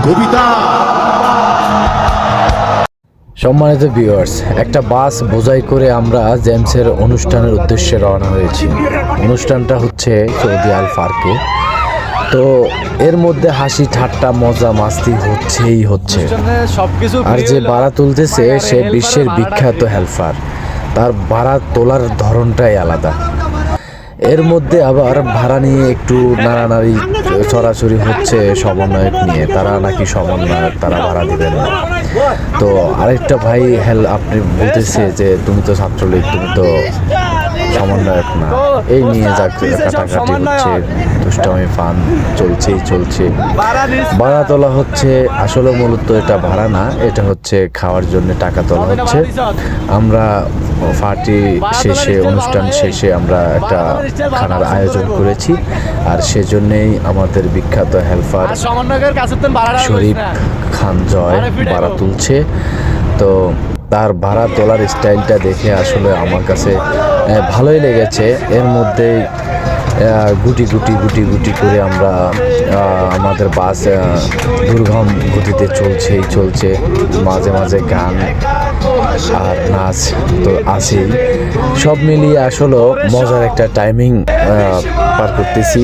কবিতা। সম্মানিত ভিউয়ার্স, একটা বাস বোঝাই করে আমরা জেমসের অনুষ্ঠানের উদ্দেশ্যে রওনা হয়েছি। অনুষ্ঠানটা হচ্ছে সৌদি আল ফার্কে। তো এর মধ্যে হাসি ঠাট্টা মজা মাস্তি হচ্ছে। আর যে ভাড়া তুলতেছে সে বিশ্বের বিখ্যাত হেলপার, তার ভাড়া তোলার ধরনটাই আলাদা। এর মধ্যে আবার ভাড়া নিয়ে একটু নাড়ানাড়ি ছড়াছড়ি হচ্ছে সমন্বয়ক নিয়ে। তারা নাকি সমন্বয়ক, তারা ভাড়া দিবেন না। তো আরেকটা ভাই আপনি বলতেছে যে তুমি তো ছাত্রলীগ, তুমি তো সমন্বয়ক না। এই নিয়ে কাটাকাটি হচ্ছে, দুষ্টামি ফান চলছে। ভাড়া তোলা হচ্ছে, আসলে মূলত এটা ভাড়া না, এটা হচ্ছে খাওয়ার জন্য টাকা তোলা হচ্ছে। আমরা পার্টি শেষে, অনুষ্ঠান শেষে আমরা একটা খানার আয়োজন করেছি, আর সেজন্যেই আমাদের বিখ্যাত হেলপার শরীফ খান জয় ভাড়া তুলছে। তো তার ভাড়া তোলার স্টাইলটা দেখে আসলে আমার কাছে ভালোই লেগেছে। এর মধ্যে গুটি গুটি করে আমরা আমাদের বাস দুর্গম গতিতে চলছে। মাঝে মাঝে গান আর নাচ তো আছেই। সব মিলিয়ে আসলে মজার একটা টাইমিং পার করতেছি।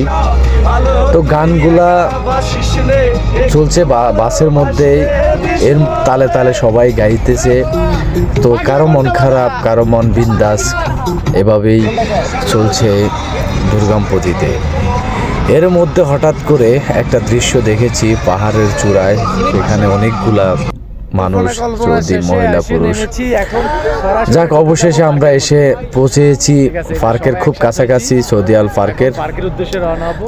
তো গানগুলা চলছে বাসের মধ্যে, এর তালে তালে সবাই গাইতেছে। তো কারো মন খারাপ, কারো মন বিন্দাস, এভাবেই চলছে দুর্গম পথিতে। এর মধ্যে হঠাৎ করে একটা দৃশ্য দেখেছি পাহাড়ের চূড়ায়, সেখানে অনেকগুলা মানুষ, সৌদি মহিলা পুরুষ। যাক, অবশেষে আমরা এসে পৌঁছেছি পার্কের খুব কাছাকাছি, সৌদি আল পার্কের।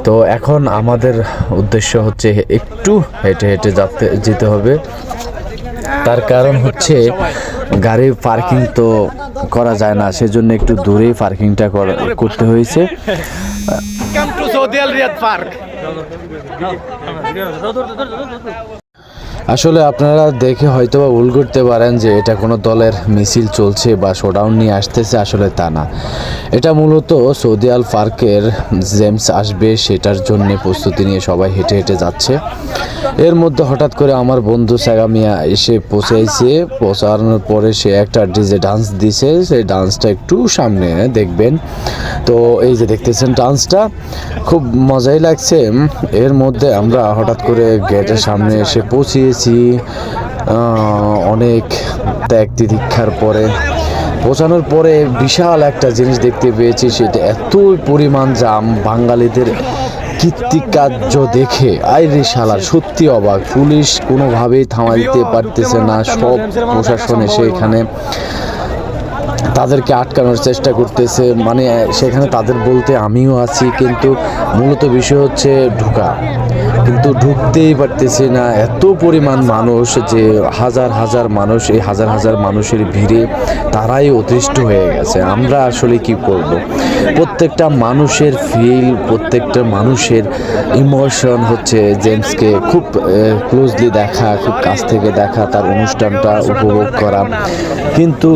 তো এখন আমাদের উদ্দেশ্য হচ্ছে একটু হেঁটে যেতে হবে। তার কারণ হচ্ছে গাড়ি পার্কিং তো করা যায় না, সেজন্য একটু দূরেই পার্কিংটা করতে হয়েছে। আসলে আপনারা দেখে হয়তো বা ভুল করতে পারেন যে এটা কোনো দলের মিছিল চলছে বা শোডাউন নিয়ে আসতেছে, আসলে তা না। এটা মূলত সৌদি আল পার্কের জেমস আসবে, সেটার জন্য প্রস্তুতি নিয়ে সবাই হেঁটে যাচ্ছে। এর মধ্যে হঠাৎ করে আমার বন্ধু সাগামিয়া এসে পৌঁছানোর পরে সে একটা ডিজে ডান্স দিছে। সেই ডান্সটা একটু সামনে দেখবেন। তো এই যে দেখতেছেন ডান্সটা, খুব মজাই লাগছে। এর মধ্যে আমরা হঠাৎ করে গেটের সামনে এসে পৌঁছিয়েছি। অনেক ত্যাগ তিতিক্ষার পরে পৌঁছানোর পরে বিশাল একটা জিনিস দেখতে পেয়েছি, সেটা এতই পরিমাণ জাম। বাঙালিদের কীর্তিকার্য দেখে আইরে শালার সত্যি অবাক। পুলিশ কোনোভাবেই থামাইতে পারতেছে না, সব প্রশাসন এসে এখানে তাদেরকে আটকানোর চেষ্টা করতেছে। মানে সেখানে তাদের বলতে আমিও আছি, কিন্তু মূলত বিষয় হচ্ছে কিন্তু ঢুকতেই পারতেছি না। এত পরিমাণ মানুষ যে হাজার মানুষ, এই হাজার মানুষের ভিড়ে তারাই অতিষ্ঠ হয়ে গেছে। আমরা আসলে কি করব? প্রত্যেকটা মানুষের ফিল, প্রত্যেকটা মানুষের ইমোশন হচ্ছে জেমসকে খুব ক্লোজলি দেখা, খুব কাছ থেকে দেখা, তার অনুষ্ঠানটা উপভোগ করা। কিন্তু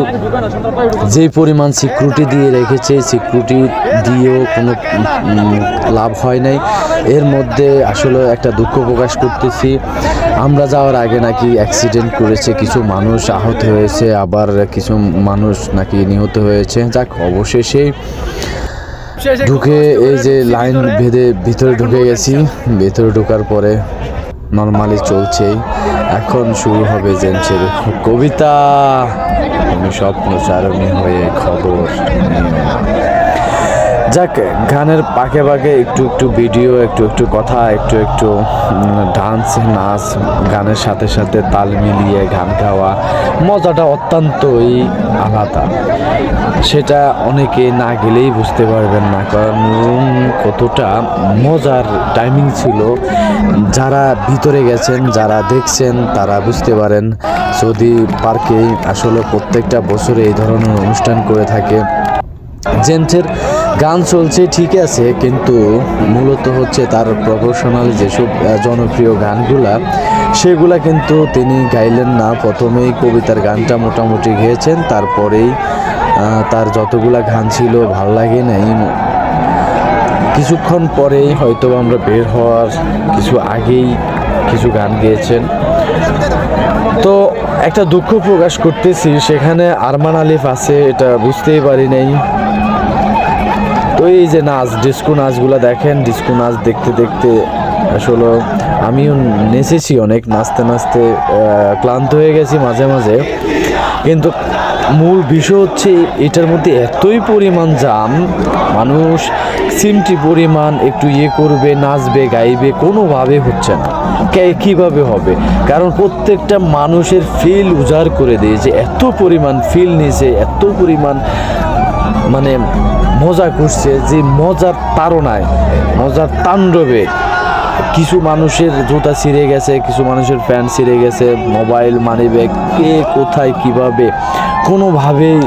যে পরিমাণ সিকিউরিটি দিয়ে রেখেছে, সিকিউরিটি দিয়েও কোনো লাভ হয় নাই। এর মধ্যে আসলে একটা দুঃখ প্রকাশ করতেছি। আমরা যাওয়ার আগে নাকি অ্যাক্সিডেন্ট করেছে, কিছু মানুষ আহত হয়েছে, আবার কিছু মানুষ নাকি নিহত হয়েছে। যাক, অবশেষে ঢুকে এই যে লাইন বেঁধে ভিতরে ঢুকে গেছি। ভিতরে ঢোকার পরে নর্মালি চলছেই। এখন শুরু হবে জেমসের কবিতা। তুমি স্বপ্নচারণী হয়ে খবর নিও না। যাক, গানের পাকে একটু ভিডিও, একটু কথা, একটু ডান্স নাচ, গানের সাথে সাথে তাল মিলিয়ে গান গাওয়া, মজাটা অত্যন্তই আলাদা। সেটা অনেকে না গেলেই বুঝতে পারবেন না, কারণ কতটা মজার টাইমিং ছিল। যারা ভিতরে গেছেন, যারা দেখছেন, তারা বুঝতে পারেন। সৌদি পার্কে আসলে প্রত্যেকটা বছরে এই ধরনের অনুষ্ঠান করে থাকে। জেমসের গান চলছে ঠিক আছে, কিন্তু মূলত হচ্ছে তার প্রফেশনাল যেসব জনপ্রিয় গানগুলা, সেগুলা কিন্তু তিনি গাইলেন না। প্রথমেই কবিতার গানটা মোটামুটি গেয়েছেন, তারপরেই তার যতগুলা গান ছিল ভাল লাগে নাই। কিছুক্ষণ পরেই হয়তো আমরা বের হওয়ার কিছু আগেই কিছু গান গেয়েছেন। তো একটা দুঃখ প্রকাশ করতেছি, সেখানে আরমান আলিফ আছে এটা বুঝতেই পারি নাই। তো এই যে নাচ, ডিস্কো নাচগুলো দেখেন, ডিস্কো নাচ দেখতে দেখতে আসলে আমিও নেচেছি অনেক, নাচতে নাচতে ক্লান্ত হয়ে গেছি মাঝে মাঝে। কিন্তু মূল বিষয় হচ্ছে এটার মধ্যে এতই পরিমাণ জাম, মানুষ সিমটি পরিমাণ একটু করবে, নাচবে গাইবে, কোনোভাবে হচ্ছে না। কীভাবে হবে? কারণ প্রত্যেকটা মানুষের ফিল উজাড় করে দিয়েছে, এত পরিমাণ ফিল নিয়েছে, এত পরিমাণ মানে মজা করছে, যে মজার তাড়নায়, মজার তাণ্ডবে কিছু মানুষের জুতা ছিঁড়ে গেছে, কিছু মানুষের প্যান্ট ছিঁড়ে গেছে, মোবাইল, মানিব্যাগ, কে কোথায় কিভাবে কোনোভাবেই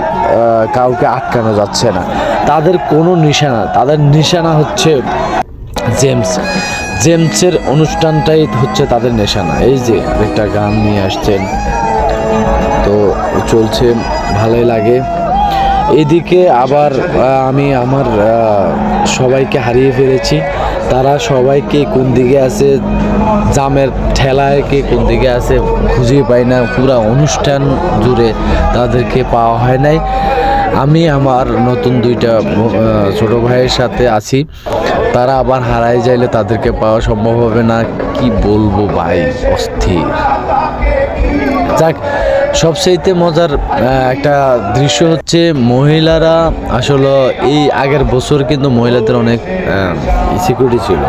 কাউকে আটকানো যাচ্ছে না। তাদের কোনো নিশানা, তাদের নিশানা হচ্ছে জেমসের অনুষ্ঠানটাই হচ্ছে তাদের নিশানা। এই যে একটা গান নিয়ে আসছেন, তো চলছে, ভালোই লাগে। এদিকে আবার আমি আমার সবাইকে হারিয়ে ফেলেছি। তারা সবাইকে কোন দিকে আছে, জামের ঠেলায় কে কোন দিকে আছে খুঁজে পাই না, পুরা অনুষ্ঠান জুড়ে তাদেরকে পাওয়া হয় নাই। আমি আমার নতুন দুইটা ছোট ভাইয়ের সাথে আছি, তারা আবার হারাই যাইলে তাদেরকে পাওয়া সম্ভব হবে না। কি বলবো ভাই, অস্থির। যাক, সবচাইতে মজার একটা দৃশ্য হচ্ছে মহিলারা আসলে এই আগের বছর কিন্তু মহিলাদের অনেক সিকিউরিটি ছিল,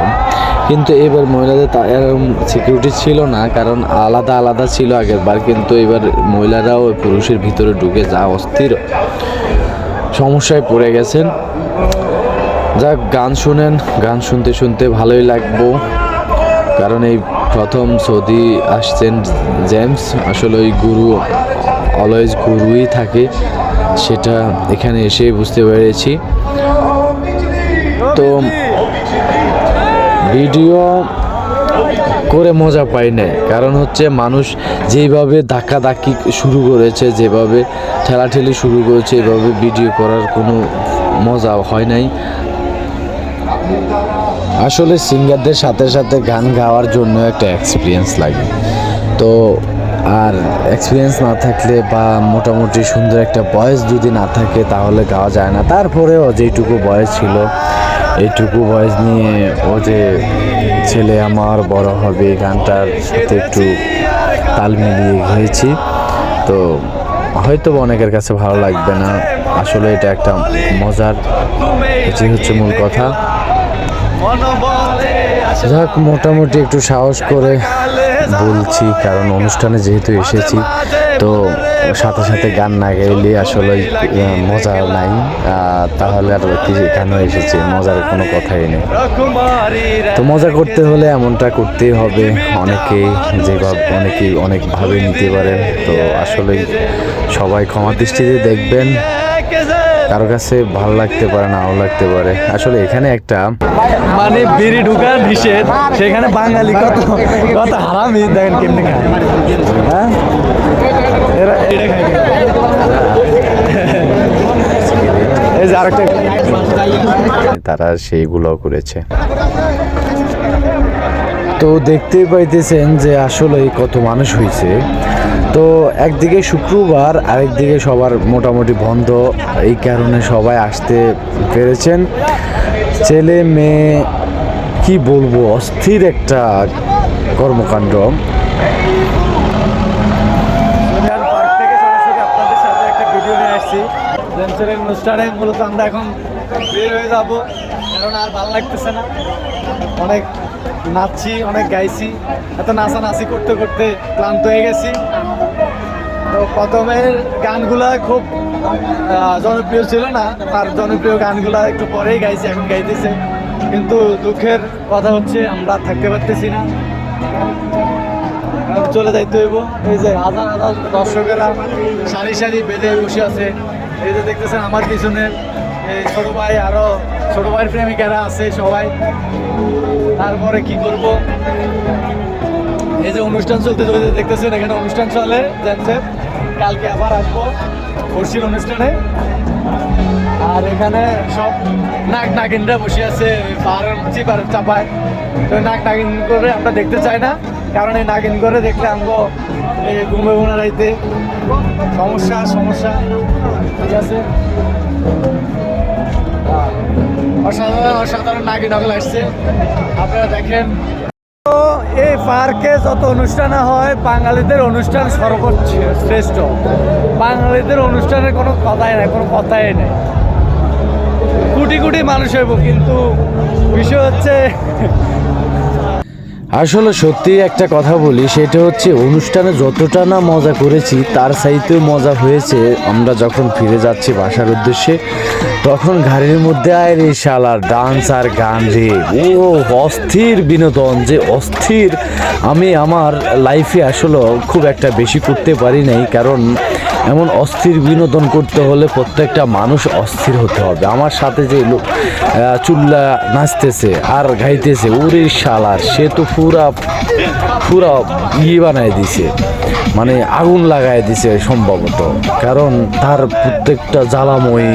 কিন্তু এবার মহিলাদের এরকম সিকিউরিটি ছিল না, কারণ আলাদা আলাদা ছিল আগের বার। কিন্তু এবার মহিলারাও পুরুষের ভিতরে ঢুকে যা অস্থির সমস্যায় পড়ে গেছেন। যাক, গান শুনেন, গান শুনতে শুনতে ভালোই লাগবো, কারণ এই প্রথম সৌদি আসছেন জেমস। আসলে ওই গুরু অলওয়েজ গুরুই থাকে, সেটা এখানে এসে বুঝতে পেরেছি। তো ভিডিও করে মজা পাই নাই, কারণ হচ্ছে মানুষ যেইভাবে ধাক্কাধাক্কি শুরু করেছে, যেভাবে ঠেলাঠেলি শুরু করেছে, এভাবে ভিডিও করার কোনো মজা হয় নাই। আসলে সিঙ্গারদের সাথে সাথে গান গাওয়ার জন্য একটা এক্সপিরিয়েন্স লাগে, তো আর এক্সপিরিয়েন্স না থাকলে বা মোটামুটি সুন্দর একটা ভয়েস যদি না থাকে তাহলে গাওয়া যায় না। তারপরেও যেইটুকু ভয়েস ছিল, এইটুকু ভয়েস নিয়ে ও যে ছেলে আমার বড় হবে গানটার সাথে একটু তাল মিলিয়ে গেয়েছি। তো হয়তো অনেকের কাছে ভালো লাগবে না, আসলে এটা একটা মজার, এটি হচ্ছে মূল কথা। যাক, মোটামুটি একটু সাহস করে বলছি, কারণ অনুষ্ঠানে যেহেতু এসেছি, তো সাথে সাথে গান না গাইলে আসলে মজা নাই। তাহলে আর কি কেন এসেছি, মজার কোনো কথাই নেই। তো মজা করতে হলে এমনটা করতেই হবে। অনেকেই অনেকভাবে নিতে পারেন, তো আসলে সবাই ক্ষমা দৃষ্টিতে দেখবেন। কারো কাছে ভালো লাগতে পারে, নাও লাগতে পারে। আসলে এখানে একটা মানে বিড়ি ঢুকা নিষেধ, সেখানে বাঙালি কত কত হারামি দেখেন কেমনি খায়। হ্যাঁ, এরা এটা খায়। এই যে আরেকটা, তারা সেইগুলো করেছে। তো দেখতেই পাইতেছেন যে আসলে কত মানুষ হয়েছে। তো একদিকে শুক্রবার, আরেকদিকে সবার মোটামুটি বন্ধ, এই কারণে সবাই আসতে পেরেছেন। ছেলে মেয়ে কি বলবো, অস্থির একটা কর্মকাণ্ড। আপনাদের সাথে একটা ভিডিও নিয়ে আসছি জেমসের অনুষ্ঠানে। মূলত আমরা এখন বের হয়ে যাব, কারণ আর ভালো লাগতেছে না। অনেক নাচছি, অনেক গাইছি, এত নাচানাচি করতে করতে ক্লান্ত হয়ে গেছি। তো প্রথমের গানগুলা খুব জনপ্রিয় ছিল না, আর জনপ্রিয় গানগুলা একটু পরেই গাইছি, এখন গাইতেছে। কিন্তু দুঃখের কথা হচ্ছে আমরা থাকতে পারতেছি না, চলে যাইতে হইব। এই যে হাজার হাজার দর্শকেরা সারি সারি বেঁধে বসে আছে। এই যে দেখতেছেন আমার পিছনে এই ছোট ভাই, আরো ছোট ভাইয়ের প্রেমিকারা আছে সবাই। তারপরে কি করব, এই যে অনুষ্ঠান চলতে চলতে দেখতেছেন এখানে অনুষ্ঠান চলে যাচ্ছে। কালকে আবার আসবো খরশির অনুষ্ঠানে। আর এখানে সব নাক নাগিনরা বসে আছে চিপার চাপায়। তো নাক নাগিন করে আমরা দেখতে চাই না, কারণ এই নাগিন করে দেখলে আমগো এই ঘুমে ঘুমে রাইতে সমস্যা ঠিক আছে। অসাধারণ নাগিন নকল আসছে, আপনারা দেখেন। তো এই পার্কে যত অনুষ্ঠান হয় বাঙালিদের অনুষ্ঠান সর্বোচ্চ শ্রেষ্ঠ। বাঙালিদের অনুষ্ঠানের কোনো কথাই নেই। কোটি কোটি মানুষ হইব, কিন্তু বিষয় হচ্ছে আসলে সত্যি একটা কথা বলি, সেটা হচ্ছে অনুষ্ঠানে যতটা না মজা করেছি তার চাইতেও মজা হয়েছে আমরা যখন ফিরে যাচ্ছি বাসার উদ্দেশ্যে, তখন গাড়ির মধ্যে আয় রে শালার ডান্স আর গান রে, ও অস্থির বিনোদন, যে অস্থির আমি আমার লাইফে আসলে খুব একটা বেশি করতে পারি নাই। কারণ এমন অস্থির বিনোদন করতে হলে প্রত্যেকটা মানুষ অস্থির হতে হবে। আমার সাথে যে লোক চুল্লা নাচতেছে আর গাইতেছে, ওরে শালার সে তো পুরা বানায় দিছে, মানে আগুন লাগায় দিছে সম্ভবত। কারণ তার প্রত্যেকটা জ্বালাময়ী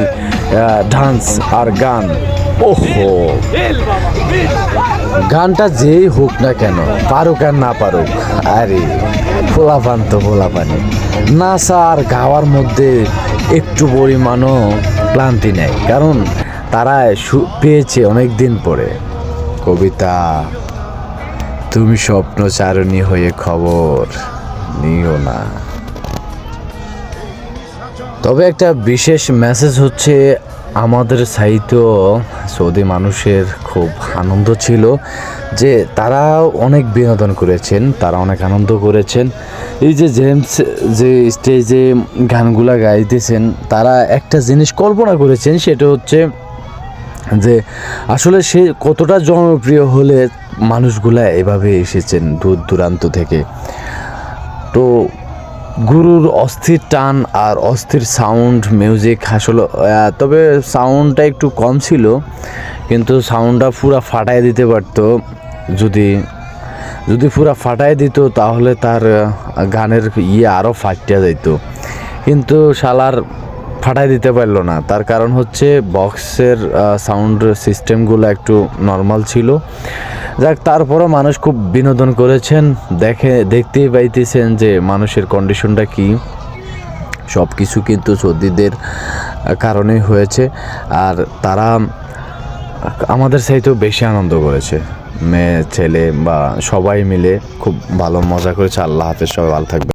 ডান্স আর গান, ওহো গানটা যেই হোক না কেন, পারুক আর না পারুক, আরে ফোলাপান তো ফোলাপানি, নাচা আর গাওয়ার মধ্যে একটু পরিমাণও ক্লান্তি নেই। কারণ তারা পেয়েছে অনেক দিন পরে। কবিতা, তুমি স্বপ্নচারিণী হয়ে খবর নিও না। তবে একটা বিশেষ মেসেজ হচ্ছে, আমাদের সাহিত্য সৌদি মানুষের খুব আনন্দ ছিল যে তারা অনেক বিনোদন করেছেন, তারা অনেক আনন্দ করেছেন। এই যে জেমস যে স্টেজে গানগুলা গাইতেছেন, তারা একটা জিনিস কল্পনা করেছেন, সেটা হচ্ছে যে আসলে সে কতটা জনপ্রিয় হলে মানুষগুলা এভাবে এসেছেন দূর দূরান্ত থেকে। তো গুরুর অস্থির টান আর অস্থির সাউন্ড মিউজিক আসলে, তবে সাউন্ডটা একটু কম ছিল, কিন্তু সাউন্ডটা পুরা ফাটায় দিতে পারতো। যদি পুরা ফাটায় দিত তাহলে তার গানের আরও ফাটিয়া যেত, কিন্তু শালার ফাটাই দিতে পারলো না। তার কারণ হচ্ছে বক্সের সাউন্ড সিস্টেমগুলো একটু নর্মাল ছিল। যাক, তারপরও মানুষ খুব বিনোদন করেছেন। দেখতেই পাইতেছেন যে মানুষের কন্ডিশনটা কি, সব কিছু কিন্তু সৌদিদের কারণেই হয়েছে। আর তারা আমাদের চাইতেও বেশি আনন্দ করেছে, মেয়ে ছেলে বা সবাই মিলে খুব ভালো মজা করেছে। আল্লাহ হাফেজ, সবাই ভালো থাকবে।